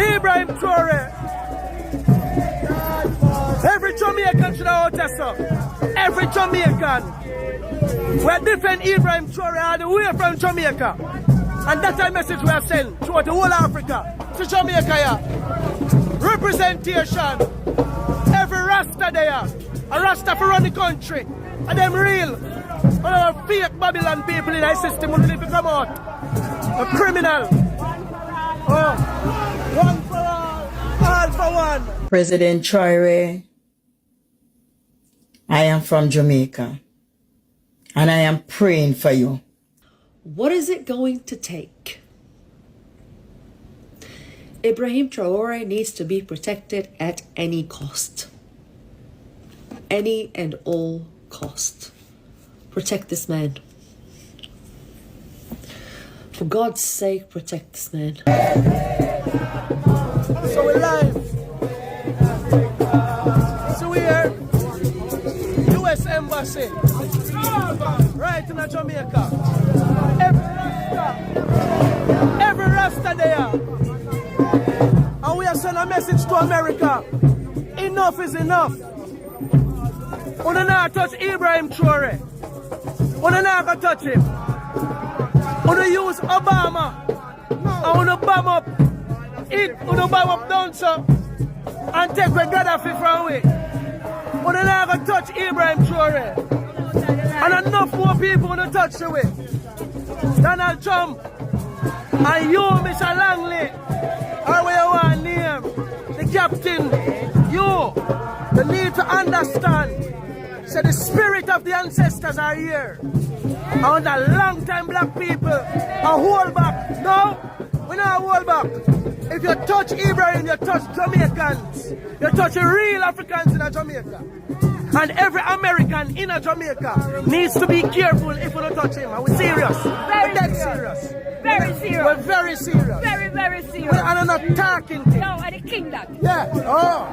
Ibrahim Traore. Every Jamaican should have out so. Every Jamaican. We defend Ibrahim Traore all the way from Jamaica. And that's a message we are sending throughout the whole of Africa. To Jamaica here. Representation. Every Rasta there. A Rasta for run the country. And them real. One of our fake Babylon people in our system will need to come out. A criminal. Oh. One for all for one. President Traore, I am from Jamaica. And I am praying for you. What is it going to take? Ibrahim Traore needs to be protected at any cost. Any and all cost. Protect this man. For God's sake, protect this man. So we're live. So we're here. U.S. Embassy. Right in Jamaica. Every Rasta there. And we are sending a message to America. Enough is enough. We don't not touch Ibrahim Traore. We don't not touch him. We don't use Obama. And we don't bomb up it. We don't bomb up down so and take the Gaddafi from away. We don't not touch Ibrahim Traore. And enough more people want to touch the way. Donald Trump and you, Mr. Langley, or where you want to name, the captain, you need to understand. So the spirit of the ancestors are here. And the long time black people are hold back. No, we don't hold back. If you touch Ibrahim, you touch Jamaicans. You touch real Africans in Jamaica. And every American in Jamaica needs to be careful if we don't touch him. And we're serious. We're dead serious. Very serious. We're very serious. Very, very serious. And I'm not talking to you. No, and the king that. Yeah. Oh.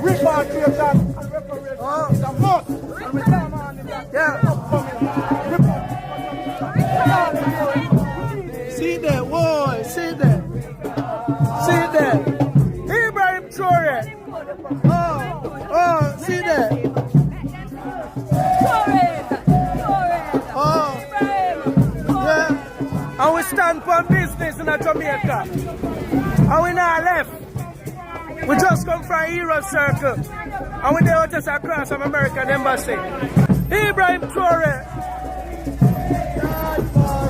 Repatriation and reparation. Oh. It's a must. Yeah. See there, boy. See there. See there. Ibrahim Traore. Oh, see there. Oh, yeah. And we stand for business in Jamaica. And we not left. We just come from a hero circle. And we there just across from American embassy. Ibrahim Traore.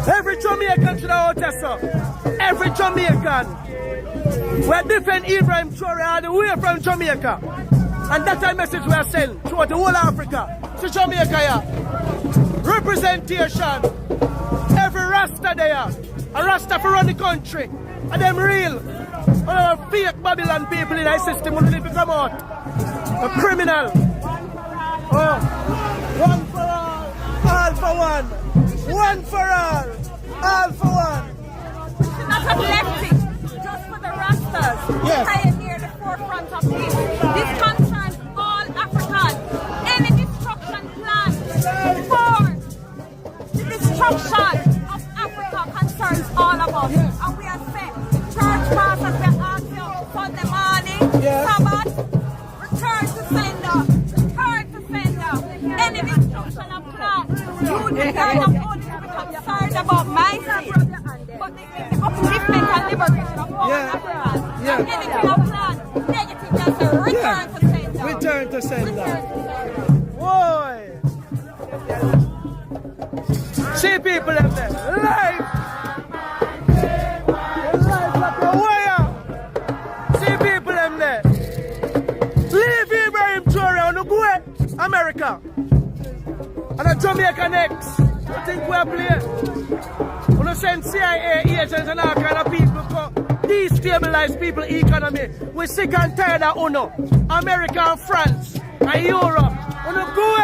Every Jamaican should have out so. Every Jamaican. We defend Ibrahim Traore all the way from Jamaica. And that's a message we are sending throughout the whole of Africa. To Jamaica here. Representation. Every Rasta there. A Rasta for run the country. And them real. One of our fake Babylon people in our system will need to come out. A criminal. Oh. One for all for one. One for all for one. Not have left it just for the Rastas. Yes. Pioneer the forefront of this. This concerns all Africans. Any destruction plan for the destruction of Africa concerns all of us. And we are set. Church pastors, we are asking Sunday morning, Sabbath, return to sender. Return to sender. Any destruction of plan. You decide not only to become concerned about my sin, but the upliftment and liberation of all Africans. And anything of plan, negative, just a return to sender. Return to sender. Boy. See people up there. Live. Live like a wire. See people up there. Leave Ibrahim Traore on the go America. And a Jamaica next. I think we are playing. We don't send CIA agents and all kind of people to destabilize people's economy. We're sick and tired of UNO. America and France and Europe. We don't go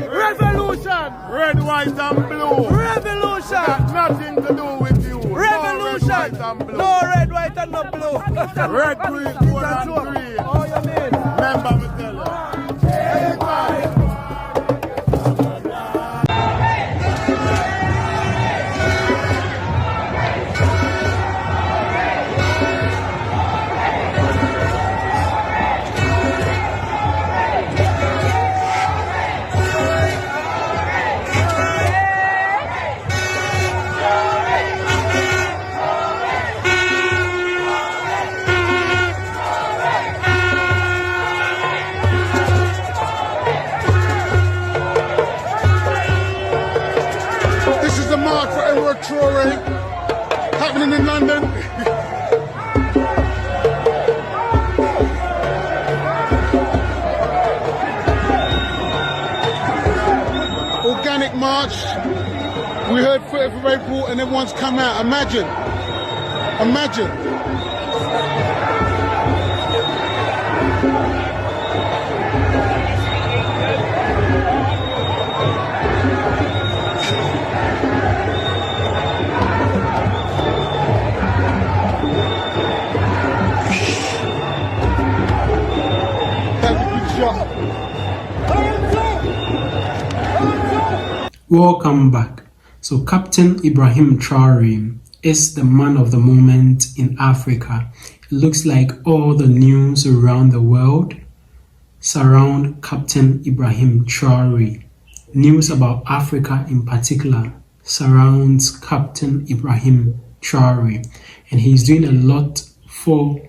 revolution. Red, white and blue. Revolution. Nothing to do with you. Revolution. No red, white and no blue. Red, green, gold and green. Oh, you mean? Remember me tell you. happening in London. Organic march. We heard 30th of April and everyone's come out. Imagine. That's a good shot. Welcome back. So Captain Ibrahim Traore is the man of the moment in Africa. It looks like all the news around the world surround Captain Ibrahim Traore. News about Africa in particular surrounds Captain Ibrahim Traore, and he's doing a lot for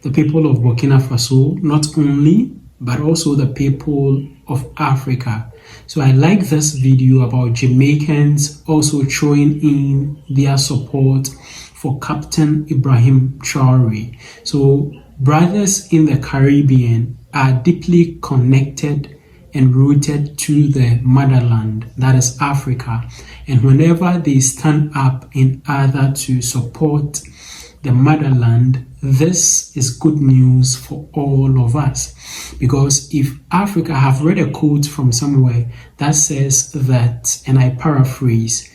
the people of Burkina Faso, not only but also the people of Africa. So I like this video about Jamaicans also throwing in their support for Captain Ibrahim Traore. So brothers in the Caribbean are deeply connected and rooted to the motherland, that is Africa. And whenever they stand up in order to support the motherland, this is good news for all of us. Because if Africa, I have read a quote from somewhere that says that, and I paraphrase,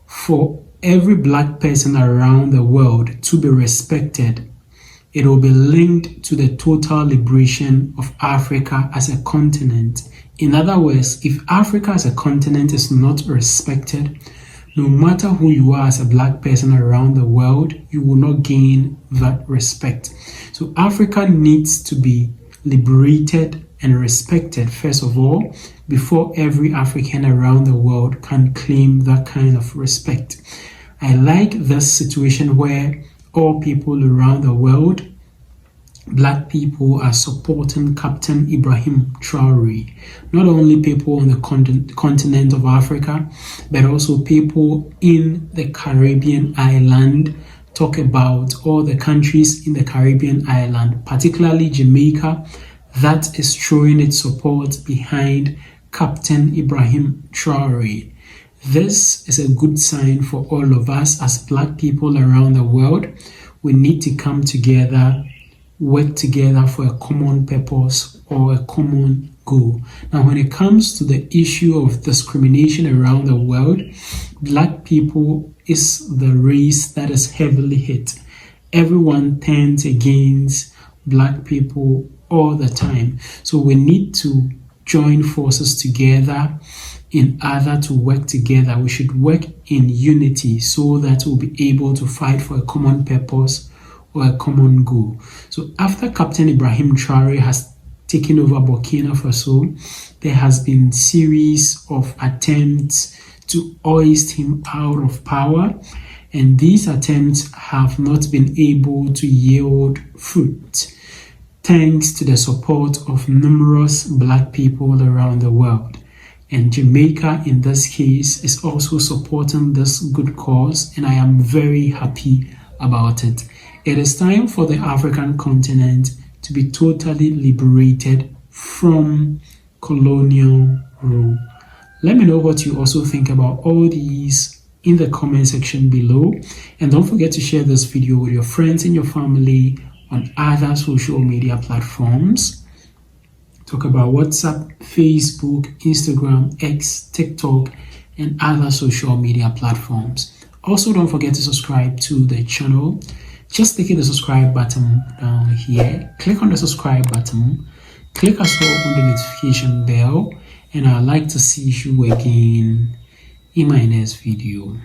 for every black person around the world to be respected, it will be linked to the total liberation of Africa as a continent. In other words, if Africa as a continent is not respected, no matter who you are as a black person around the world, you will not gain that respect. So Africa needs to be liberated and respected, first of all, before every African around the world can claim that kind of respect. I like this situation where all people around the world, black people, are supporting Captain Ibrahim Traore. Not only people on the continent of Africa, but also people in the Caribbean island. Talk about all the countries in the Caribbean island, particularly Jamaica, that is throwing its support behind Captain Ibrahim Traore. This is a good sign for all of us as black people around the world. We need to come together, work together for a common purpose or a common goal. Now, when it comes to the issue of discrimination around the world, black people is the race that is heavily hit. Everyone turns against black people all the time. So we need to join forces together in order to work together. We should work in unity so that we'll be able to fight for a common purpose or a common goal. So after Captain Ibrahim Traore has taken over Burkina Faso, there has been series of attempts to hoist him out of power, and these attempts have not been able to yield fruit, thanks to the support of numerous black people around the world. And Jamaica, in this case, is also supporting this good cause, and I am very happy about it. It is time for the African continent to be totally liberated from colonial rule. Let me know what you also think about all these in the comment section below. And don't forget to share this video with your friends and your family on other social media platforms. Talk about WhatsApp, Facebook, Instagram, X, TikTok, and other social media platforms. Also, don't forget to subscribe to the channel. Just click the subscribe button down here. Click on the subscribe button. Click as well on the notification bell. And I'd like to see you again in my next video.